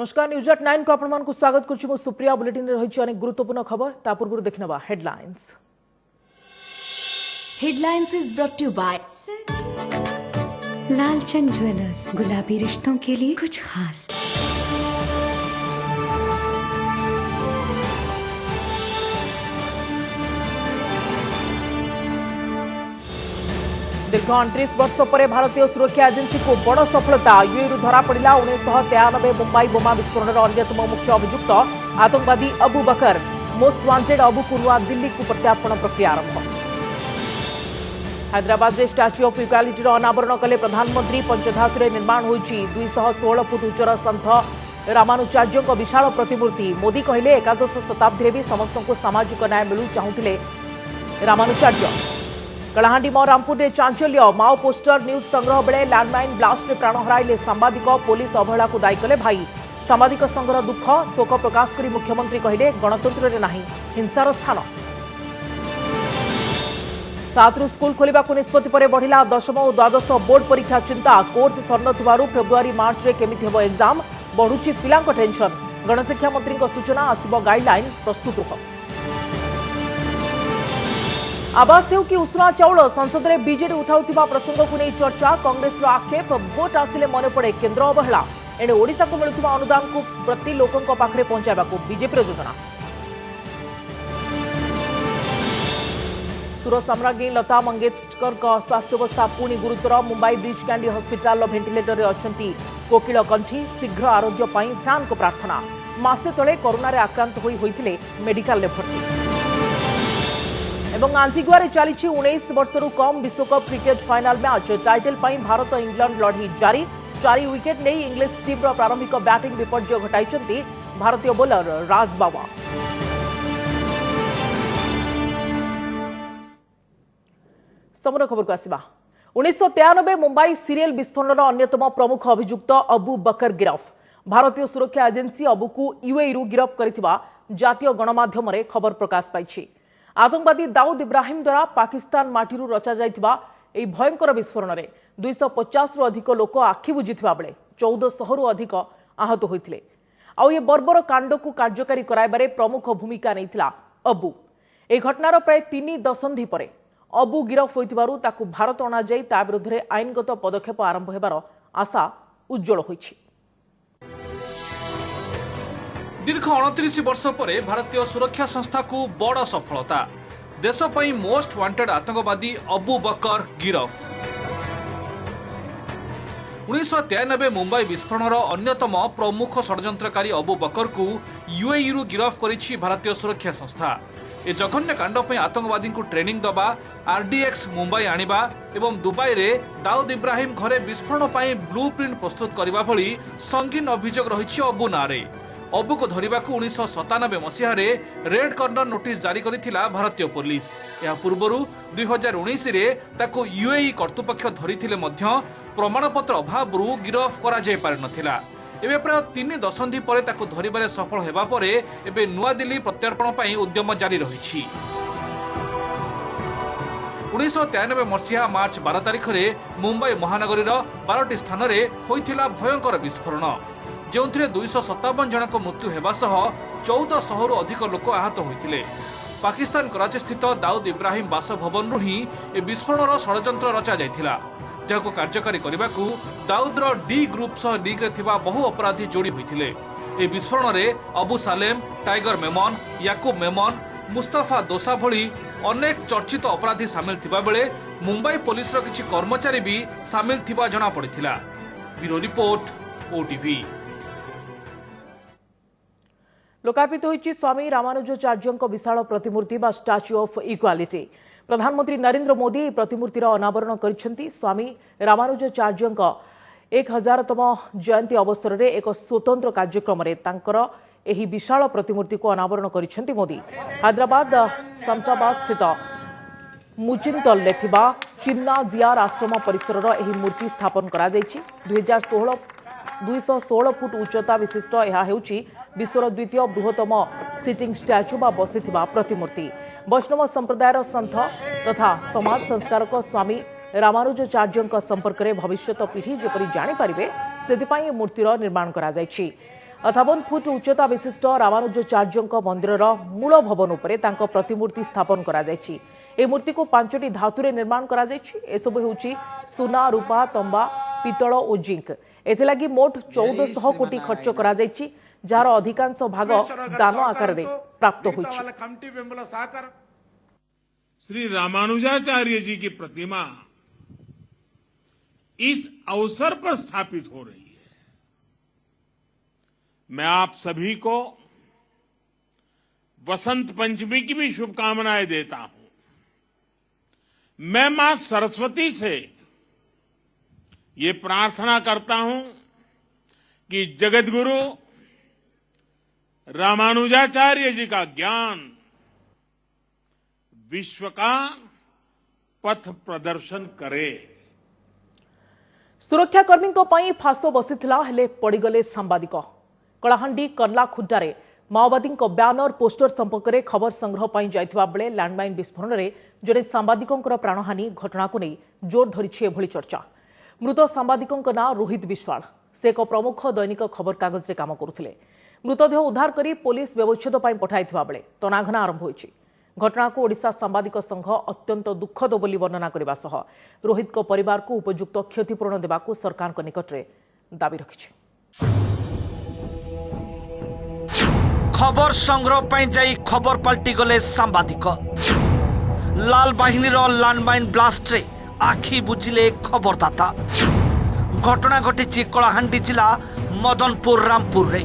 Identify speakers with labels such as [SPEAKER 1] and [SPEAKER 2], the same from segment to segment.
[SPEAKER 1] नमस्कार news at 9 को आपण को स्वागत करछु मो सुप्रिया बुलेटिन रे रहिछि अनेक गुरुत्वपूर्ण खबर ता पूर्व देखनबा headlines.
[SPEAKER 2] Headlines is brought to by Lalchand jewellers, गुलाबी रिश्तों के लिए कुछ खास।
[SPEAKER 1] दीर्घ 29 वर्ष पर भारतीय सुरक्षा एजेंसी को बड़ सफलता। यूएई धरा पड़ा 1993 मुंबई बोमा विस्फोरण अन्यतम मुख्य अभियुक्त आतंकवादी अबू बकर मोस्ट वांटेड अबू को नुआ दिल्ली को प्रत्यार्पण प्रक्रिया आरंभ। हैदराबाद में स्टाच्यू ऑफ इक्वालिटी अनावरण कले प्रधानमंत्री। पंचधातु निर्माण होइछि 216 फुट उच्चर सन्थ रामानुचार्य विशाल प्रतिमूर्ति। मोदी कहले एकादश शताब्दी भी समस्त को सामाजिक न्याय मिलू चाहूले रामानुचार्य। कलाहांडी मौ रामपुर में चांचल्य। माओ पोस्टर न्यूज संग्रह बेले लैंडमाइन ब्लास्ट में प्राण हराइले सांबादिक। पुलिस अवहेला को दायी कले भाई। सांबादिक संघर दुख शोक प्रकाश कर मुख्यमंत्री कहले गणतंत्र में नहीं हिंसार स्थान। 7 रु स्कूल खोलिबा को निष्पत्ति पर बढ़िला 10th और द्वादश बोर्ड परीक्षा चिंता। कोर्स सरनथुवारु फेब्रुआरी मार्च रे केमिति हेबो एग्जाम बढ़ुची पिलांक टेंशन। गणशिक्षा मंत्री सूचना आसिबो गाइडलाइन प्रस्तुत हो। आवास हो कि उष्णा चाउल संसद में बीजेडी उठाउथिबा प्रसंग को नहीं चर्चा। कांग्रेस आक्षेप भोट आसिले मन पड़े केन्द्र अवहेला। एणे ओडिशा को मिलुथिबा अनुदान को प्रति लोकंक पाखरे पहुंचाइबा को बीजेपी योजना। सूरत साम्राज्ञी लता मंगेशकर स्वास्थ्य अवस्था पुणी गुरुतर। Mumbai Breach Candy hospital ventilator रे अछंती कोकिल कंठी। शीघ्र आरोग्य पाई फैन को प्रार्थना। मासे तले कोरोना रे आक्रांत होइथिले मेडिकल ले भर्ती। एवं आंटिगुआ चली 19 वर्षरू कम विश्वकप क्रिकेट फाइनल मैच। टाइटल पर भारत इंग्लैंड लड़ी जारी। 4 विकेट नहीं इंग्लिश टीम प्रारंभिक बैटिंग विपर्य घटाई भारतीय बोलर राज बाबा। समर खबर को आसिबा। 1993 मुंबई सीरियल विस्फोरण अन्यतम प्रमुख अभियुक्त अबू बकर गिरफ। भारतीय सुरक्षा एजेंसी अबू को यूएई गिरफ करिथिबा जातीय गणमाध्यम रे खबर प्रकाश पाइछि। आतंकवादी दाऊद इब्राहिम द्वारा पाकिस्तान माटीरू रचा जाइथिबा एई भयंकर विस्फोरण रे 250 रु अधिक लोक आखि बुझिथिबा बेले 1400 रु अधिक आहत होइथिले। आ ये बर्बर कांड को कार्यकारी कराइबारे प्रमुख भूमिका नैथिला अबू। ए घटनार प्राय 3 दशंधि परे अबू गिरफ होइथिबारु ताकु भारत अणा जाई ता विरुद्ध आईनगत पदक्षेप आरंभ हेबार आशा उज्जवल होइछि।
[SPEAKER 3] दीर्घ 29 वर्ष पर भारतीय सुरक्षा संस्था को बड़ सफलता। देश पई मोस्ट वांटेड आतंकवादी अबू बकर गिरफ। 1993 मुंबई विस्फोरण अन्यतम प्रमुख षड्यंत्रकारी अबू बकर को यूएई गिरफ करिछि भारतीय सुरक्षा संस्था। ए जघन्य कांड पर आतंकवादी को ट्रेनिंग दबा, आरडीएक्स मुंबई आनिबा एवं दुबई रे दाऊद इब्राहिम घरे विस्फोरण पर ब्लूप्रिंट प्रस्तुत करबा भली संगीन अभियोग रहिछि अबू नारे। अबू को धरने को 1997 मसीह रेड कॉर्नर नोटिस जारी करिथिला भारतीय पुलिस। या पूर्वरु 2019 रे ताको यूएई कर्तृपक्ष धरिथिले मध्य प्रमाणपत्र अभावरु गिरफ करा जाय पार नथिला। एबे प्राय 3 दशंधि परे ताको धरिबारे सफल हेबा परे एबे नुआ दिल्ली प्रत्यार्पण पई उद्यम जारी रहिछि। 1993 मसीहा मार्च 12 तारिख रे मुंबई महानगरीर 12टी स्थान रे होइथिला भयंकर विस्फोरण, जो 257 जनक मृत्यु हेबा सह 1400 रु अधिक लोक आहत होइथिले। पाकिस्तान कराची स्थित दाऊद इब्राहिम बासभवन ही ए विस्फोरण षड्यंत्र रचा जाइथिला, जहाको कार्यकारी करने को दाऊदर डी ग्रुप सह लीग रे थिबा बहु अपराधी जोड़ी होइथिले। ए विस्फोरण रे अबू सालेम, टाइगर मेमन, याकूब मेमन, मुस्तफा दोसा भली अनेक चर्चित अपराधी सामिल थिबा बेले मुंबई पुलिस रो किछि कर्मचारी भी सामिल थिबा जणा पड़िथिला। Bureau report OTV.
[SPEAKER 1] लोकार्पित होइछि स्वामी रामानुजाचार्य विशाल प्रतिमूर्ति बा स्टाच्यू ऑफ इक्वालिटी। प्रधानमंत्री नरेंद्र मोदी प्रतिमूर्तिर अनावरण करिसेंती। स्वामी रामानुजाचार्य 1000तम जयंती अवसर में एक स्वतंत्र कार्यक्रम रे तांकर एही विशाल प्रतिमूर्ति को अनावरण करिसेंती मोदी। हैदराबाद शमशाबाद स्थित मुचिंतल ले थिबा चिन्ना जियार आश्रम परिसर एही मूर्ति स्थापन करा जायछि। 216 फुट उच्चता विशिष्ट यह हेउछि विश्वर द्वितीय बृहत्तम सिटिंग स्टैच्यू बा बसिथिबा प्रतिमूर्ति। वैष्णव संप्रदायर संत तथा समाज संस्कारक स्वामी रामानुजाचार्य संपर्क में भविष्यत पीढ़ी जेपरी जानी पारिबे सेथिपाई मूर्तिर निर्माण करा जायछि। 58 फुट उच्चता विशिष्ट रामानुजाचार्य मंदिर मूल भवन उपरे तांको प्रतिमूर्ति स्थापन करा जायछि। ए मूर्ति को 5टी धातु रे निर्माण करा जायछि। एसबु हेउछि सुना, रूपा, तंबा, पितल और जिंक। एथिलागि मोट 1400 कोटी खर्च करा जायछि, जार अधिकांश भाग दान आकार रे प्राप्त होइछि।
[SPEAKER 4] श्री रामानुजाचार्य जी की प्रतिमा इस अवसर पर स्थापित हो रही है। मैं आप सभी को वसंत पंचमी की भी शुभकामनाएं देता हूं। मैं मां सरस्वती से ये प्रार्थना करता हूं कि जगतगुरु रामानुजाचार्य जी का ज्ञान विश्व का पथ प्रदर्शन करे।
[SPEAKER 1] सुरक्षाकर्मी फाश बसीथिला हेले पड़गले सांबादिक। कलाहांडी कर्ला खुंटारे माओवादी ब्यानर पोस्टर संपर्क में खबर संग्रह पर जाइथिबा बेले लैंडमाइन विस्फोरण में जड़े सांबादिकों प्राणहानि घटना को नहीं जोर धरी एभली चर्चा। मृत सांबादिकों नाँ रोहित विश्वाल। से एक प्रमुख दैनिक खबर कागज रे काम करुथिले। मृतदेह उद्धार करी पुलिस व्यवच्छेद पर पठाइथिबा बेले तनाघना आरंभ होइछि। घटना को ओडिशा सांबादिक संघ अत्यंत दुखद बोली वर्णना करबा सह रोहित को परिवार को उपयुक्त क्षतिपूरण देबाकू सरकार को निकट रे दाबी रखिछि।
[SPEAKER 5] खबर संग्रह पर जाई खबर पलटि गले सांबादिक। लाल बाहिनी लैंडमाइन ब्लास्ट रे आखि बुझिले खबरदाता। घटना घटी कलाहांडी जिला मदनपुर रामपुर रे।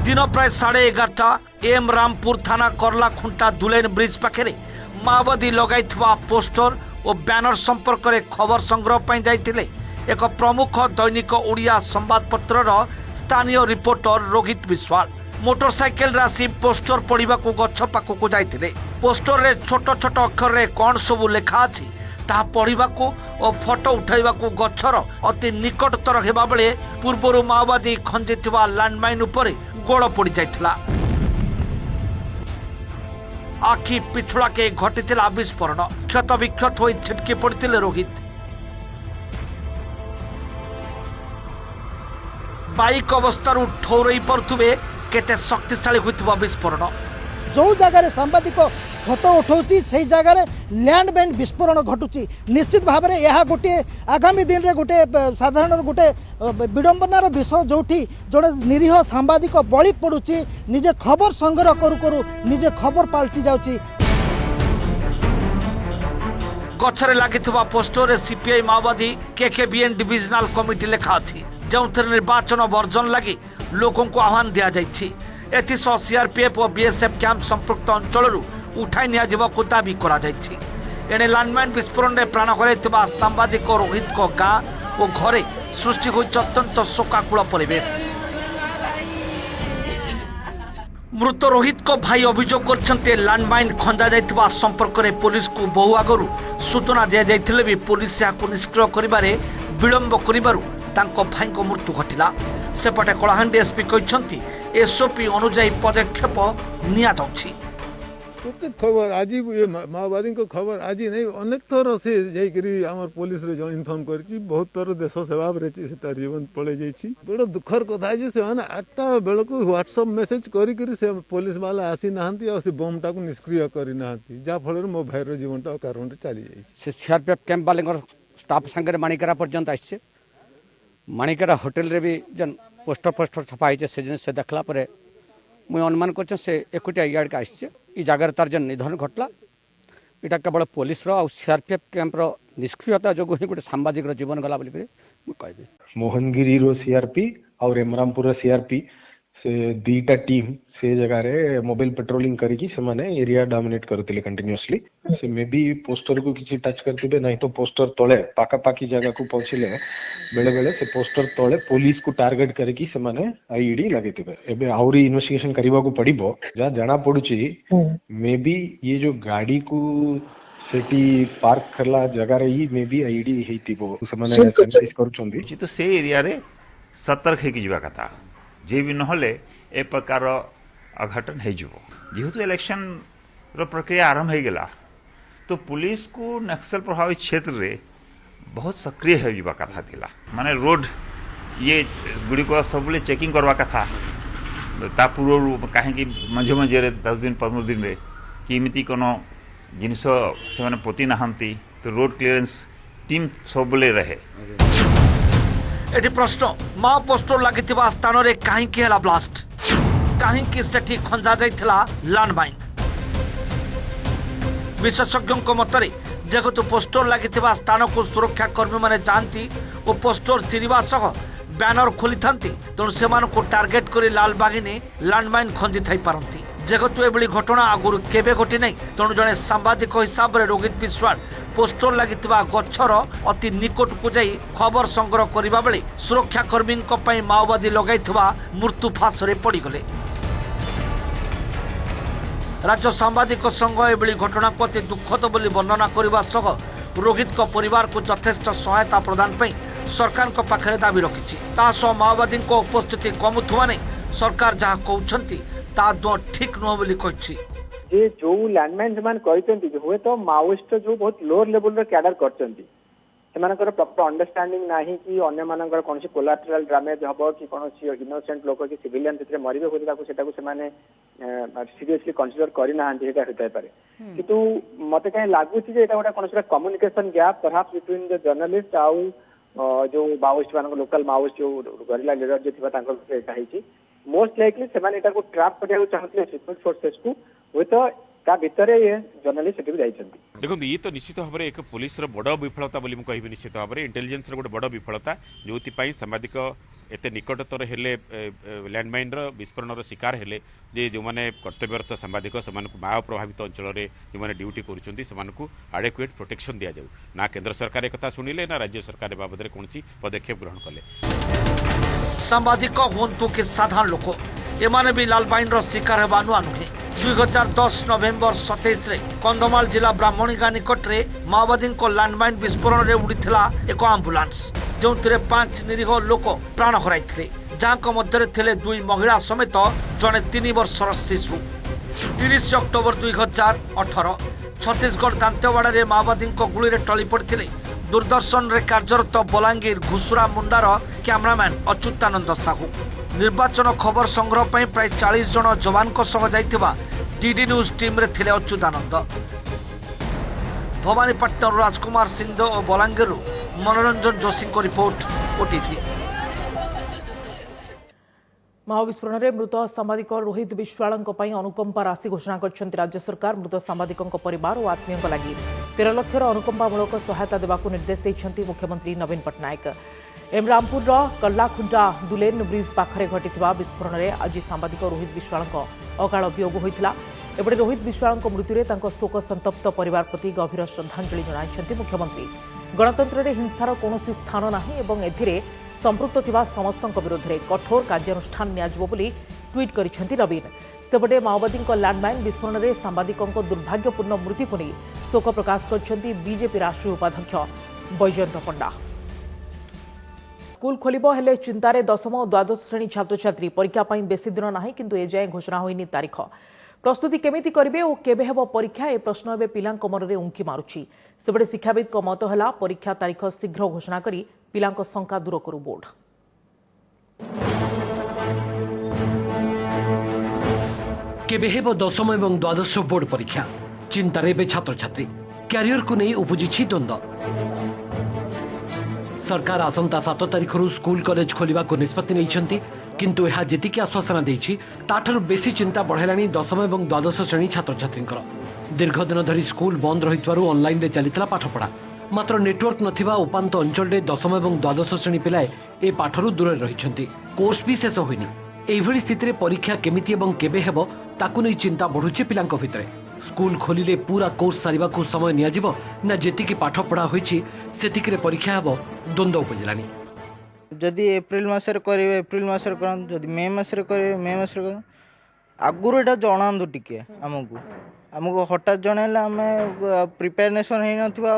[SPEAKER 5] दिन प्राय 11:30 एम रामपुर थाना करला खुंटा दुलेन ब्रिज पाखे माओवादी लगाइथिबा पोस्टर और बैनर संपर्क में खबर संग्रह पर जाइथिले एक प्रमुख दैनिक ओडिया संवादपत्रर स्थानीय रिपोर्टर रोहित विश्वाल। मोटरसाइकेल आसी पोस्टर पढ़ा गछ पाखक जाइथिले। पोस्टर रे छोट छोट अक्षर रे कौन सबू लेखा अछि ता पढ़ा और फोटो उठाइबा गछर अति निकटतर हेबा बेले पूर्वरु माओवादी खंजिथिबा लैंडमाइन उपरे गोड़ पड़ जाइथिला। आखि पिछुड़ा के घटिथिला विस्फोरण। क्षत विक्षत होई छिटकी पड़थिले रोहित। बाइक अवस्था ठौरई पड़ुवे केते शक्तिशाली होइथिबा विस्फोरण।
[SPEAKER 6] जो जगह सांबादिक फोटो उठाऊँगी से जगह लैंडमाइन विस्फोरण घटुची। निश्चित भाव में यह गोटे आगामी दिन में गोटे साधारण गोटे विडंबनार विषय जो जोड़े निरीह सांबादिक बलि पड़ुची। निजे खबर संग्रह करू करू निजे खबर पलटि जाउची।
[SPEAKER 5] गछरे लागिथिबा पोस्टर रे सीपीआई माओवादी केकेबीएन डिविजनल कमिटी लेखा अछि जो निर्वाचन वर्जन लगी लोकों को आह्वान दिया जाइछि। एथिसह सीआरपीएफ और बीएसएफ कैंप संपृक्त अंचल उठाई नियाजिबाकू दाबी करा जाइछि। एने लैंडमाइन विस्फोरण में प्राण हराइथिबा सांबादिक रोहित को गाँ और घरे सृष्टि होइछि अत्यंत शोकाकुल परिवेश। मृत रोहित को भाई अभियोग करछन्ते लैंडमाइन खंजा जाइथिबा संपर्क में पुलिस को बहु आगरू सूचना दिया जाइथिले भी पुलिस याकू निष्क्रिय करिबारे विलंब करिबारु तांको भाई को मृत्यु घटिला। सेपटे कलाहांडी एसपी कहछन्ती एसओपी अनुसार पदक्षेप निया जाउछि।
[SPEAKER 7] खबर आज माओवादी को खबर आज नहीं अनेक थर से जाइकरी आमर पुलिस रे जो इन्फॉर्म करछि। बहुत थर देश सेवा रे से तार जीवन पळे जाइछि। बड़ दुखर कथा जे से 8टा बेल को व्हाट्सएप मैसेज करी करी से पुलिस वाला आसी नाहंती और से बम टा को निष्क्रिय करी नाहंती जा फल मो भाई रो जीवन टा कारण रे चली जाइछि।
[SPEAKER 8] से सीआरपीएफ कैंप वाले स्टाफ संगे माणिकरा पर्यंत आइछे। माणिकरा होटल रे भी जन पोस्टर छपा है से जिन से देखला पर मुझे अनुमान कर से एकुटिया इड के आसचे ई जगार तार जन निधन घटला। यहाँ केवल पुलिस सीआरपीएफ कैंप निष्क्रियता जो ही गोटे सांबादिक जीवन गला बोली कह।
[SPEAKER 9] मोहनगिरी रो सीआरपी और एमरामपुर सीआरपी से दीटा टीम से जगह रे मोबाइल पेट्रोलिंग करिकी से माने एरिया डोमिनेट करथिले कंटीन्यूअसली। से मे बी पोस्टर को किसी टच करथिबे नहीं तो पोस्टर तळे पाका पाकी जगह को पहुंचले बेले बेले से पोस्टर तळे पुलिस को टार्गेट करिकी से माने आईडी लगेथिबे। एबे आउरी इन्वेस्टिगेशन करबा को पड़िबो जा जाना पड़ुची मे बी ये जो गाड़ी को सेटी पार्क करला जगह रे ही मे बी आईडी हेतिबो से माने सेंसिस करूचंदी।
[SPEAKER 10] तो से एरिया रे सतर्क हे की जीवा कथा जे भी नहले ए प्रकार अघटन हो जेहेतु इलेक्शन रो प्रक्रिया आरंभ हो गला तो पुलिस को नक्सल प्रभावित क्षेत्र रे बहुत सक्रिय होगा कथा थिला माने रोड ये गुड़ी को सब चेकिंग करवा कथा ता पूर्व कहीं मझे मझे 10 दिन 15 दिन रे कि इमिति कोनो जिनस से माने पोती नहांती तो रोड क्लियरेंस टीम सब रहे।
[SPEAKER 5] एटी प्रश्न माओ पोस्टर लागिथिबा स्थान रे काहे की हला ब्लास्ट काहे सेठी खंजा जाइथिला लैंडमाइन विशेषज्ञों मतरे जेहेतु पोस्टर लागिथिबा स्थान को सुरक्षा कर्मी माने जानती और पोस्टर चिरिबा सह बैनर खोली थांती तेणु से टार्गेट कर लालबागिनी लैंडमाइन खंजी थाई पारंती जेहेतु एभली घटना आगुरी केबे घटी नहीं तेणु जड़े सांबादिक हिसाब से रोहित विश्वाल पोस्टर लागिथिबा गछर अति निकट को जाई खबर संग्रह करबा बेले सुरक्षा कर्मी माओवादी लगाइथिबा मृत्यु फासरे पड़गले। राज्य सांबादिक संघ एभली घटना को अति दुखद बोली वर्णना करने सह रोहित को परिवार को यथेष्ट सहायता प्रदान पर सरकार को पाखरे दाबी रखी माओवादी उपस्थिति कमुवा नहीं सरकार जहाँ कहते ठीक नुह बोली
[SPEAKER 11] जे जो लैंडमाइन से हुए तो माओइस्ट जो बहुत लोअर लेवल कैडर करछंती सेमानकर प्रॉपर अंडरस्टैंडिंग नहीं कि अन्य मानकर कौन कोलाटरल डैमेज हम कि कौन इनोसेंट लोक कि सिविलियन से मरबे होते सीरियसली कंसीडर करना होता पारे किंतु मत कहीं लगुच गोटे कौन communication gap परहाप्स between the journalist आउ जो माओइस्ट मान लोकल माओइस्ट जो गरिला लीडर जो थी मोस्ट लाइकली से ट्रैप करने चाहते सिक्योरिटी फोर्सेस को हुए तो भितर ये जर्नलिस्ट
[SPEAKER 12] देखो ये तो निश्चित भाव में एक पुलिस बड़ विफलता बोली कह निश्चित भाव में इंटेलिजेंस गोटे बड़ विफलता जो सांबादिक एत निकटतर हेले लैंडमाइन विस्फोरण शिकार हेले जे जो मैंने कर्तव्यरत सांबादिक से माओ प्रभावित अंचल जो मैंने ड्यूटी कर आडेक्वेट प्रोटेक्शन दि जाऊ ना केंद्र सरकार एक शुणिले ना राज्य सरकार बाबद में कौन पदक्षेप ग्रहण कले।
[SPEAKER 5] सांबादिक हूँ कि साधारण लोक एमाने भी लालबाइन शिकार होगा नुआ नुहे 2010 नवेम्बर 27 रे कंधमाल जिला ब्राह्मणीगाँ निकट में माओवादी लैंडमाइन विस्फोरण में उड़ीला एक आंबुलांस जो 5 निरीह लोक प्राण हराई जहाँ मध्य थे 2 महिला समेत जड़े 3 वर्षर शिशु। 30 अक्टोबर 2018 छत्तीसगढ़ दांतेवाड़ा माओवादी गुली में टली पड़ते दूरदर्शन रे कार्यरत बलांगीर घुसुरा मुंडार कैमरामैन अच्युतानंद साहू निर्वाचन खबर संग्रह पर प्राय 40 जन जवान जाइथिबा डीडी न्यूज टीम रे थिले अच्युतानंद। भवानीपट्टन राजकुमार सिंह और बलांगीर मनोरंजन जोशी को रिपोर्ट ओटीवी।
[SPEAKER 1] माओ विस्फोरण में मृत सांबादिक रोहित विश्वाल अनुकंपा राशि घोषणा कर राज्य सरकार मृत सांबादिक परिवार और आत्मीय लगी 13 लाख अनुकंपामूलक सहायता देवाक निर्देश देते मुख्यमंत्री नवीन पट्टनायक। एमरामपुर कल्लाखुंटा दुलेन ब्रिज पाखरे घटिथिबा विस्फोरण में आज सांबादिक रोहित विश्वाल अकाल वियोग होता। एपटे रोहित विश्वाल मृत्यु शोक संतप्त परिवार प्रति गभीर श्रद्धांजलि जणाइछन्ति मुख्यमंत्री। गणतंत्र में हिंसार कौन स्थान नाही एवं एथिरे संपृक्त थिबा समस्तक विरोध में कठोर कार्यानुष्ठान नियाजिबो बोली ट्वीट करिसेंति नवीन। सेपटे माओवादी लैंडमाइन विस्फोरण में सांबादिकों दुर्भाग्यपूर्ण मृत्यु को नहीं शोक प्रकाश करछन्ति बीजेपी राष्ट्रीय उपाध्यक्ष बैजयंत पंडा। स्कूल खोलिबो हेले चिंतारे 10म और द्वादश श्रेणी छात्र छात्री परीक्षा पाई बेसी दिन नाही किंतु एजाए घोषणा होइनी तारीख। प्रस्तुति केमिति करिवे और केबे हेबो परीक्षा ए प्रश्न एबे पिलांक मनरे उंकी मारुछि। सेबडे शिक्षाविद को मत हला परीक्षा तारीख शीघ्र घोषणा करी पिलांक शंका दूर करू बोर्ड।
[SPEAKER 13] केबे हेबो 10म एवं द्वादश बोर्ड परीक्षा चिंतारे बे छात्र छात्री कैरियर को नहीं उपजिछि द्वंद्व। सरकार आसंता 7 तारिखरु स्कूल कॉलेज खोलिबा को निष्पत्ति नैछंती किंतु यह जेतिकी आश्वासन देछि ताठर बेसी चिंता बढ़ेलानी 10म एवं द्वादश श्रेणी छात्र छात्रींकर। दीर्घ दिन धरी स्कूल बंद रहितवारु ऑनलाइन रे चलितला पाठपढ़ा मात्र नेटवर्क नथिबा उपांत अंचल रे 10म एवं द्वादश श्रेणी पिलाए ए पाठरु दूर रहिछंती। कोर्स भी शेष होइनी। एभली स्थिति रे परीक्षा केमिति एवं केबे हेबो ताकु नै चिंता बढ़ुछि पिलांक भितरे। स्कूल खोलिले पूरा कोर्स सारिबा को समय नियाजिबो ना जेतिकी पाठ पढ़ा होइछि सेतिकी रे परीक्षा हेबो द्वंद्व उपजिलानी।
[SPEAKER 14] जदि एप्रिल मासरे करिवे एप्रिल मासरे करन जदि मे मासरे करिवे मे मासरे करन आगुरु एटा जणांदु टिके हमको हठात जणाइला आमे प्रिपेयरनेशन हे नथिबा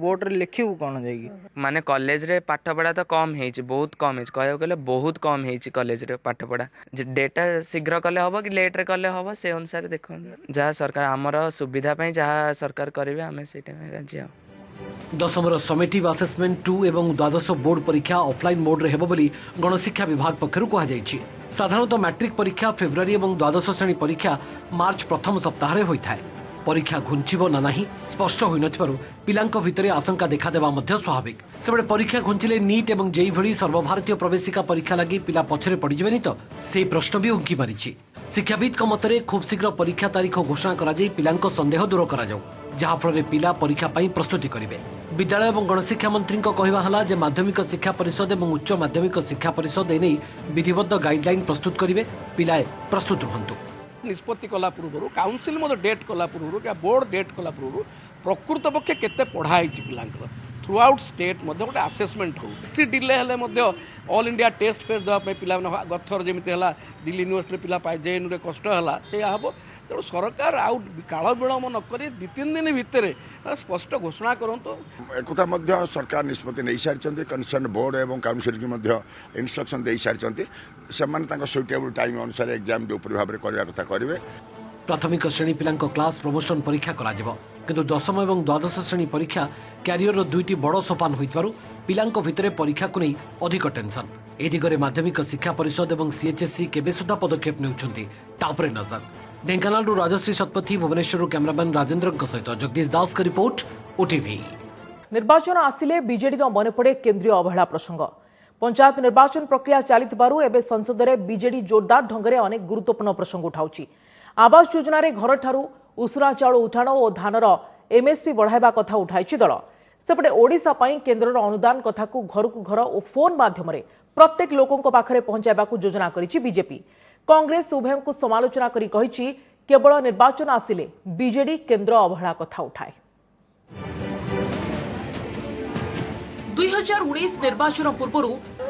[SPEAKER 14] बोर्ड रे लिखिबु कोन जाईगी
[SPEAKER 15] माने कॉलेज रे पाठ पढ़ा तो कम हेछि बहुत कम हेछि कहयो गेले बहुत कम हेछि कॉलेज रे पाठ पढ़ा जे डेटा शीघ्र कले हबो कि लेट रे कले हबो से अनुसार देखो जहाँ सरकार हमर सुविधा पई जहाँ सरकार करिवे हमें सेटा में राजी हो।
[SPEAKER 13] दशमर समेटिव आसेसमेंट 2 एवं द्वादश बोर्ड परीक्षा ऑफलाइन मोड रे हेबो बोली गणशिक्षा विभाग पक्षरु कहा जायछि। साधारणतः मैट्रिक परीक्षा फेब्रुआरी एवं द्वादश श्रेणी परीक्षा मार्च प्रथम सप्ताह रे होइथाय। परीक्षा घुंचिबो ना नाही स्पष्ट होई नथिबारु पिलांक भितरे आशंका देखा देबा मध्य स्वाभाविक। सेबडे परीक्षा घुंचिले नीट एवं जेई भली सर्वभारतीय प्रवेशिका परीक्षा लागि पिला पछरे पड़ी जबेनी तो से प्रश्न भी उंकी मारिछि। शिक्षाविद मतरे खूब शीघ्र परीक्षा तारीख घोषणा करा जाई पिलांक संदेह दूर करा जाऊ, जहा फल पिला परीक्षा पाई प्रस्तुति करिवे। विद्यालय एवं गणशिक्षा मंत्री कहवा हला जे माध्यमिक शिक्षा परिषद एवं उच्च माध्यमिक शिक्षा परिषद एने विधिबद्ध गाइडलाइन प्रस्तुत करिवे, पिलाए प्रस्तुत रहंतु।
[SPEAKER 16] निष्पत्ति कला पूर्व काउंसिल डेट कला पूर्व क्या बोर्ड डेट कला पूर्व प्रकृत पक्षे केते पढ़ाई पिलांकर थ्रू आउट स्टेट गोटे आसेसमेंट हो डिले हेले ऑल इंडिया टेस्ट फेस देवाई पिला गथर जमी है दिल्ली यूनिवर्सिटी पिला पाए जेएनयू कष्ट है हम तेणु सरकार आउट काल विलम्ब नक 2-3 दिन भितर स्पष्ट घोषणा करूँ।
[SPEAKER 17] एक सरकार निष्पत्ति नहीं सारी कनसर्न बोर्ड एवं काउंसिल की इंस्ट्रक्शन दे सारी से सुइटेबल टाइम अनुसार एग्जाम जो भाव में करने कथा करेंगे।
[SPEAKER 13] प्राथमिक श्रेणी पिलांक क्लास प्रमोशन परीक्षा करा जिवो, किंतु दशम एवं द्वादश श्रेणी परीक्षा क्यारियर दुईटी बड़ सोपान होइतबारु पिलांक भितरे परीक्षा को नहीं अधिक टेंशन। ए दिगरे माध्यमिक शिक्षा परिषद एवं सीएचएससी केबे सुधा पदक्षेप नेउछंती तापरे नजर। ढेंकानाल राजश्री शतपथी, भुवनेश्वर कैमरामैन राजेंद्र सहित जगदीश दास का रिपोर्ट ओटीवी।
[SPEAKER 1] निर्वाचन आसिले बीजेडी मन पड़े केंद्रीय अवहेला प्रसंग। पंचायत निर्वाचन प्रक्रिया चलिथिबारु एबे संसद में बीजेडी जोरदार ढंगरे अनेक गुरुत्वपूर्ण प्रसंग उठाउछि। आवास योजना रे घर ठारू उसुना चाउल उठाण और धानर एमएसपी बढ़ाइबा कथा उठाइछि दल। सेपटे ओडिशा पई केंद्रर अनुदान कथा को घर को घर और फोन माध्यम रे प्रत्येक लोकंक पाखरे पहुंचाइबा को योजना करिछि बीजेपी। कांग्रेस उभयों को समालोचना करी कहिछि केवल निर्वाचन आसिले बीजेडी केंद्र अवहेला कथा उठाए। 2019 निर्वाचन पूर्व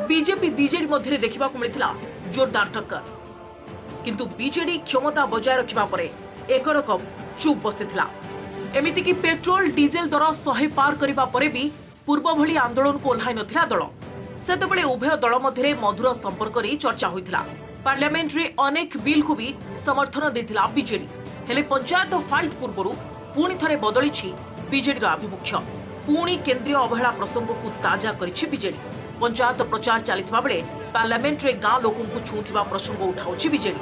[SPEAKER 1] बीजेपी बीजेडी मध्य देखा मिलता जोरदार टक्कर, किंतु बीजेडी क्षमता बजाय रखा पर एक रकम चुप बसिथिला। एमिति कि पेट्रोल डीजेल दर 100 पार करिबा परे भी पूर्व भली आंदोलन को ओह्लाई नथिला दल। सेतेबेले उभय दल मध्य मधुर संपर्क रे चर्चा होइथिला। पार्लियामेंट रे अनेक बिल को भी समर्थन देथिला बीजेडी। हेले पंचायत फाइट पूर्व पुणी थरे बदलिछि बीजेडी आभिमुख्य। पुणी केंद्रीय अवहेला प्रसंग को ताजा करिछि बीजेडी। पंचायत प्रचार चलिथिबा बेले पार्लियामेंट रे गां लोकों को छूथिबा प्रसंग उठाउछि बीजेडी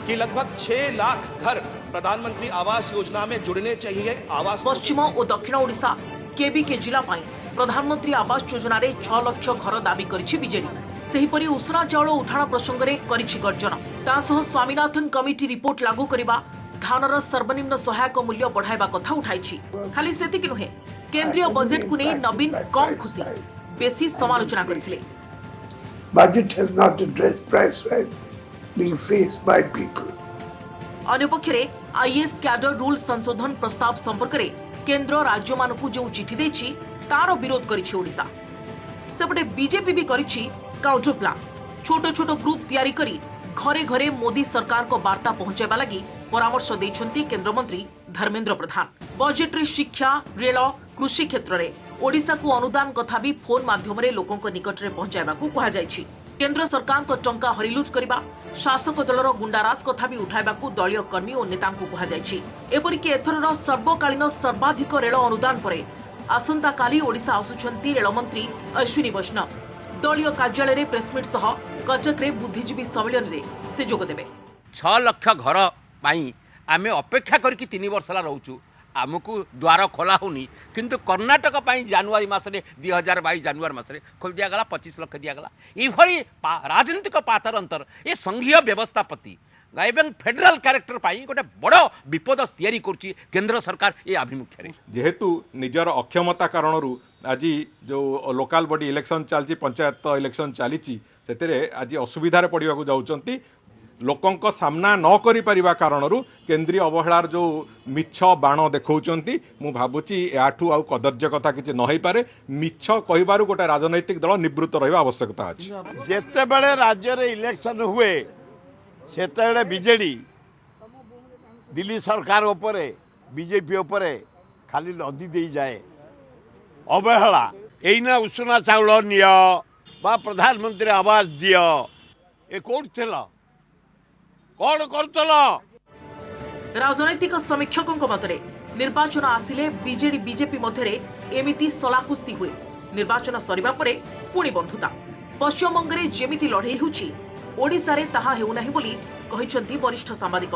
[SPEAKER 18] कि लगभग 6 लाख घर प्रधानमंत्री आवास योजना में जुड़ने चाहिए। आवास
[SPEAKER 1] पश्चिम और दक्षिण ओडिशा केबी के जिला पाई प्रधानमंत्री आवास योजना रे 6 लाख घर दाबी करिछि बीजेडी। सेहीपरि उसना चाउल उठाण प्रसंग रे करिछि गर्जन। तासह स्वामीनाथन कमिटी रिपोर्ट लागू करिबा, धानर सर्वनिम्न सहायक मूल्य बढ़ाइबा कथा उठाइछि। खाली सेतिकि नुहे, केंद्रीय बजेट को नै नवीन कम खुशी बेसी समालोचना करथिले।
[SPEAKER 19] Budget has not addressed price rise being faced by people.
[SPEAKER 1] अन्य पक्षरे आईएएस कैडर रूल संशोधन प्रस्ताव संपर्क में केंद्र राज्य मानकु जो चिठी देछि तार विरोध करिछि ओडिशा। सेपटे बीजेपी भी करिछि काउंटर प्लान। छोट छोट ग्रुप तैयारी करी घरे घरे मोदी सरकार को वार्ता पहुंचाइबा लागि परामर्श दैछन्ती केंद्र मंत्री धर्मेंद्र प्रधान। बजेट रे शिक्षा, रेल, कृषि क्षेत्र में ओडिशा को अनुदान कथा भी फोन माध्यम रे लोकों निकट में पहुंचाइबा को कहा जायछि। केंद्र सरकार को टंका हरिलुट करबा, शासक दलर गुंडाराज कथा भी उठाइबा को दलीय कर्मी और नेता को कहा जायछि। एपरिक एथरर सर्वकालीन सर्वाधिक रेल अनुदान परे आसंता काली ओडिशा आसुछन्ती रेल मंत्री अश्विनी वैष्णव। दलीय कार्यालय रे प्रेसमिट सह कटक रे बुद्धिजीवी सम्मेलन रे से जोग देबे।
[SPEAKER 16] 6 लाख घर पाई आमे अपेक्षा करके 3 वर्ष ला रहउछु। आमको द्वार खोला होनी, किंतु कर्णाटक पाई जनवरी मासरे 2022 जनवरी मासरे खोल दिया गला, 25 लाख दिया गला। इभଳି राजनीतिक पातर अंतर ए संघीय व्यवस्था प्रति एवं फेडरल कैरेक्टर पाई गोटे बड़ विपद तैयारी करछि केंद्र सरकार ए अभिमुख्य रे।
[SPEAKER 20] जेहेतु निजर अक्षमता कारणरू आज जो लोकल बॉडी इलेक्शन चलछि, पंचायत इलेक्शन चलीछि, सेतेरे आज असुविधा रे पड़िबा को जाउचंती। लोकंक सामना न करि परिबा कारणरू केंद्रीय अवहेलार जो मिछ बाण देखौचंती। मु भाबुची याठू आउ कदर्य कथा किछि न होई पारे। मिछ कहिबारु गोटे राजनैतिक दल निवृत्त रहिबा आवश्यकता अछि।
[SPEAKER 4] जेते बेले राज्य रे इलेक्शन हुए सेते बीजेडी दिल्ली सरकार उपरे बीजेपी उपरे खाली नदी दे जाए अवहेला। एइना उसुना चाउल नियो बा प्रधानमंत्री आवास दियो, ए कोड थिला कौन करतला।
[SPEAKER 1] राजनैतिक समीक्षकों मतरे निर्वाचन आसिले बीजेडी बीजेपी मध्य एमिति सलाकुस्ती हुए निर्वाचन सरिबा परे पुणी बंधुता पश्चिमबंग में जेमिति लड़ई होउछि ओडिशा रे ताहा हेउनाही बोली कहिसंती वरिष्ठ सांबादिक।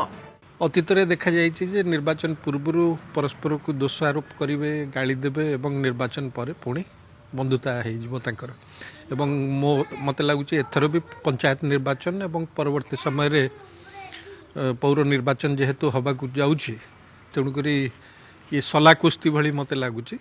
[SPEAKER 21] अतीत देखा जाइए निर्वाचन पूर्व परस्पर को दोष आरोप करेंगे गाड़ी देवे एवं निर्वाचन पर पुणी बंधुता हो मत लगुच एथर भी पंचायत निर्वाचन एवं परवर्ती समय रे पौर निर्वाचन जेहेतु हवाक जाऊँगी तेणुक ये सलाकुस्ती भली मत लगुच।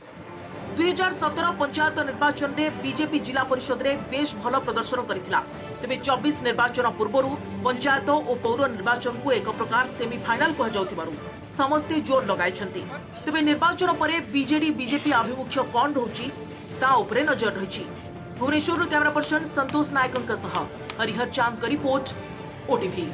[SPEAKER 1] 2017 पंचायत निर्वाचन में बीजेपी जिला परिषद रे बेश भल प्रदर्शन करथिला तेबे 24 निर्वाचन पूर्व पंचायत और पौर निर्वाचन को एक प्रकार सेमीफाइनाल कह जाउथिबारु समस्ते जोर लगाइछंती तेबे निर्वाचन परे बीजेडी बीजेपी आभिमुख्य कोन रहउची ता उपरे नजर रहिछि। भुवनेश्वर कैमरा पर्सन संतोष नायकन का सह हरिहर चांद का रिपोर्ट ओटीवी।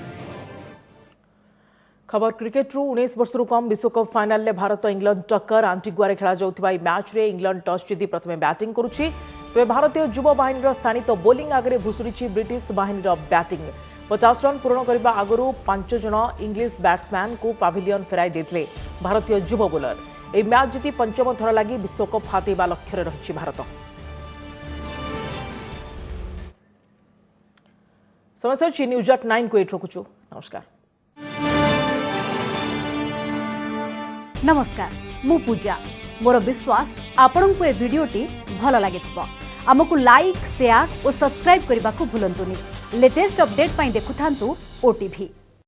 [SPEAKER 1] खबर क्रिकेट रु 19 वर्ष कम विश्वकप फाइनल में भारत इंग्लैंड टक्कर आंटिगुआ खेला जाउथिबा मैच रे इंग्लैंड टॉस जीति प्रथमे बैटिंग करुछि तेज भारतीय युवा बाहिनी शाणित बोलिंग आगे भुशुड़ी ब्रिटिश बाहिनी बैटिंग 50 रन पूर्ण करने आगु 5 जन इंग्लिश बैट्समैन को पाविलियन फेराई देते भारतीय युवा बोलर यह मैच जीति पंचम थर लगी विश्वकप हातेवा लक्ष्य रही भारत। समय न्यूज एट 9 को एट रखुचु।
[SPEAKER 22] नमस्कार मु पूजा मोर विश्वास आपण को ए वीडियोटी भल लगे आमको लाइक शेयर और सब्सक्राइब करने को भूलंतुनि लेटेस्ट अपडेट पाई देखुथांतु ओटीवी।